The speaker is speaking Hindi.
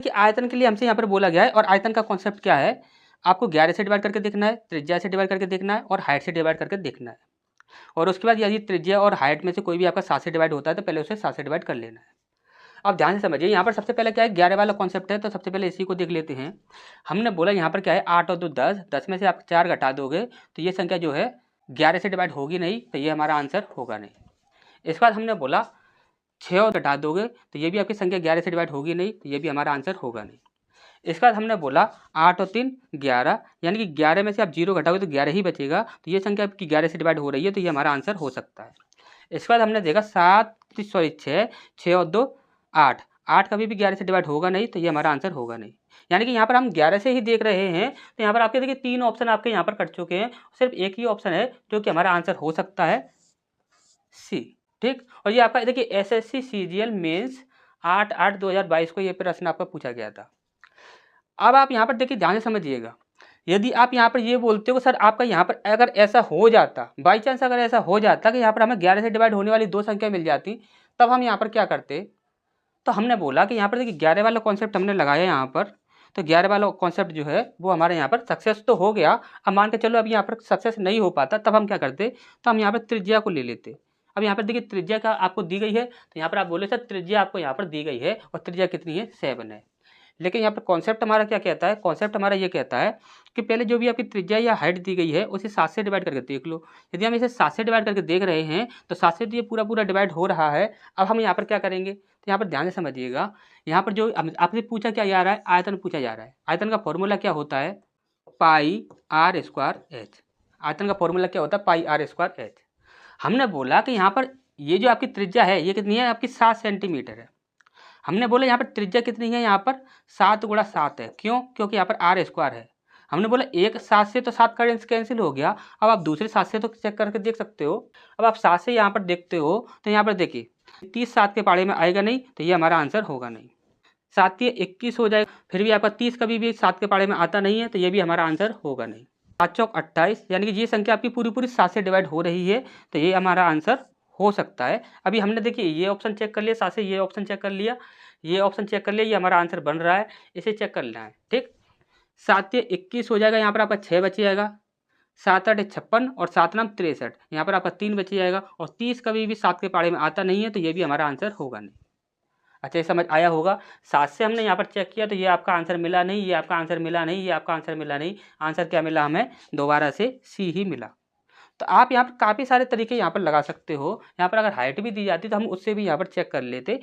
कि आयतन के लिए हमसे यहाँ पर बोला गया है, और आयतन का कॉन्सेप्ट क्या है, आपको 11 से डिवाइड करके देखना है, त्रिज्या से डिवाइड करके देखना है और हाइट से डिवाइड करके देखना है। और उसके बाद यदि त्रिज्या और हाइट में से कोई भी आपका 7 से डिवाइड होता है तो पहले उसे 7 से डिवाइड कर लेना है। अब ध्यान से समझिए, यहाँ पर सबसे पहले क्या है, 11 वाला कॉन्सेप्ट है, तो सबसे पहले इसी को देख लेते हैं। हमने बोला यहाँ पर क्या है, 8 और 2 10, 10 में से आप 4 घटा दोगे तो ये संख्या जो है 11 से डिवाइड होगी नहीं, तो ये हमारा आंसर होगा नहीं। इसके बाद हमने बोला 6 और घटा दोगे तो ये भी आपकी संख्या 11 से डिवाइड होगी नहीं, तो ये भी हमारा आंसर होगा नहीं। इसके बाद हमने बोला 8 और 3 11, यानी कि 11 में से आप 0 घटाओगे तो 11 ही बचेगा, तो ये संख्या आपकी 11 से डिवाइड हो रही है, तो ये हमारा आंसर हो सकता है। इसके बाद हमने देखा 6 और 2 8, 8 कभी भी 11 से डिवाइड होगा नहीं, तो ये हमारा आंसर होगा नहीं। यानी कि यहाँ पर हम 11 से ही देख रहे हैं, तो यहाँ पर आपके देखिए 3 ऑप्शन आपके यहाँ पर कट चुके हैं, सिर्फ एक ही ऑप्शन है जो कि हमारा आंसर हो सकता है सी। ठीक, और ये आपका देखिए एसएससी सीजीएल मेंस 8/8/2022 को ये प्रश्न आपका पूछा गया था। अब आप यहाँ पर देखिए ध्यान से समझिएगा, यदि आप यहाँ पर ये बोलते हो सर आपका यहाँ पर अगर ऐसा हो जाता, बाई चांस अगर ऐसा हो जाता कि यहाँ पर हमें 11 से डिवाइड होने वाली 2 संख्या मिल जाती, तब हम यहाँ पर क्या करते। तो हमने बोला कि यहाँ पर देखिए 11 वाला कॉन्सेप्ट हमने लगाया यहाँ पर, तो 11 वाला कॉन्सेप्ट जो है वो हमारे यहाँ पर सक्सेस तो हो गया। अब मान के चलो अब यहाँ पर सक्सेस नहीं हो पाता, तब हम क्या करते, तो हम यहाँ पर त्रिज्या को ले लेते। अब यहाँ पर देखिए त्रिज्या का आपको दी गई है, तो यहाँ पर आप बोले सर त्रिज्या आपको यहाँ पर दी गई है और त्रिज्या कितनी है 7 है। लेकिन यहाँ पर कॉन्सेप्ट हमारा क्या कहता है, कॉन्सेप्ट हमारा ये कहता है कि पहले जो भी आपकी त्रिज्या या हाइट दी गई है उसे 7 से डिवाइड करके देख लो। यदि हम इसे 7 से डिवाइड करके देख रहे हैं तो 7 से तो ये पूरा पूरा डिवाइड हो रहा है। अब हम यहाँ पर क्या करेंगे, तो यहाँ पर ध्यान से समझिएगा, यहाँ पर जो आपसे पूछा क्या जा रहा है, आयतन पूछा जा रहा है। आयतन का फॉर्मूला क्या होता है, पाई आर स्क्वायर एच। आयतन का फॉर्मूला क्या होता है, पाई आर स्क्वायर एच। हमने बोला कि यहाँ पर ये जो आपकी त्रिज्या है ये कितनी है, आपकी 7 सेंटीमीटर है। हमने बोला यहाँ पर त्रिज्या कितनी है, यहाँ पर 7 × 7 है। क्यों, क्योंकि यहाँ पर आर स्क्वायर है। हमने बोला एक 7 से तो 7 का कैंसिल हो गया। अब आप दूसरे 7 से तो चेक करके देख सकते हो। अब आप 7 से यहाँ पर देखते हो तो यहाँ पर देखिए 30 7 के पाड़े में आएगा नहीं, तो ये हमारा आंसर होगा नहीं। 7 ये 21 हो जाएगा, फिर भी आपका 30 कभी भी 7 के पाड़े में आता नहीं है, तो ये भी हमारा आंसर होगा नहीं। 7 चौक 28, यानी कि ये संख्या आपकी पूरी पूरी 7 से डिवाइड हो रही है, तो ये हमारा आंसर हो सकता है। अभी हमने देखिए ये ऑप्शन चेक कर लिया, 7 से ये ऑप्शन चेक कर लिया, ये ऑप्शन चेक कर लिया, ये हमारा आंसर बन रहा है, इसे चेक कर लेना है। ठीक, 7 ये 21 हो जाएगा, यहाँ पर आपका 6 बच जाएगा, 7 8 56 और 7 9 63, यहाँ पर आपका 3 बच जाएगा, और 30 कभी भी 7 के पाड़े में आता नहीं है, तो ये भी हमारा आंसर होगा नहीं। अच्छा, ये समझ आया होगा। 7 से हमने यहाँ पर चेक किया तो ये आपका आंसर मिला नहीं, ये आपका आंसर मिला नहीं, ये आपका आंसर मिला नहीं। आंसर क्या मिला हमें, दोबारा से सी ही मिला। तो आप यहाँ पर काफ़ी सारे तरीके यहाँ पर लगा सकते हो। यहाँ पर अगर हाइट भी दी जाती तो हम उससे भी यहाँ पर चेक कर लेते।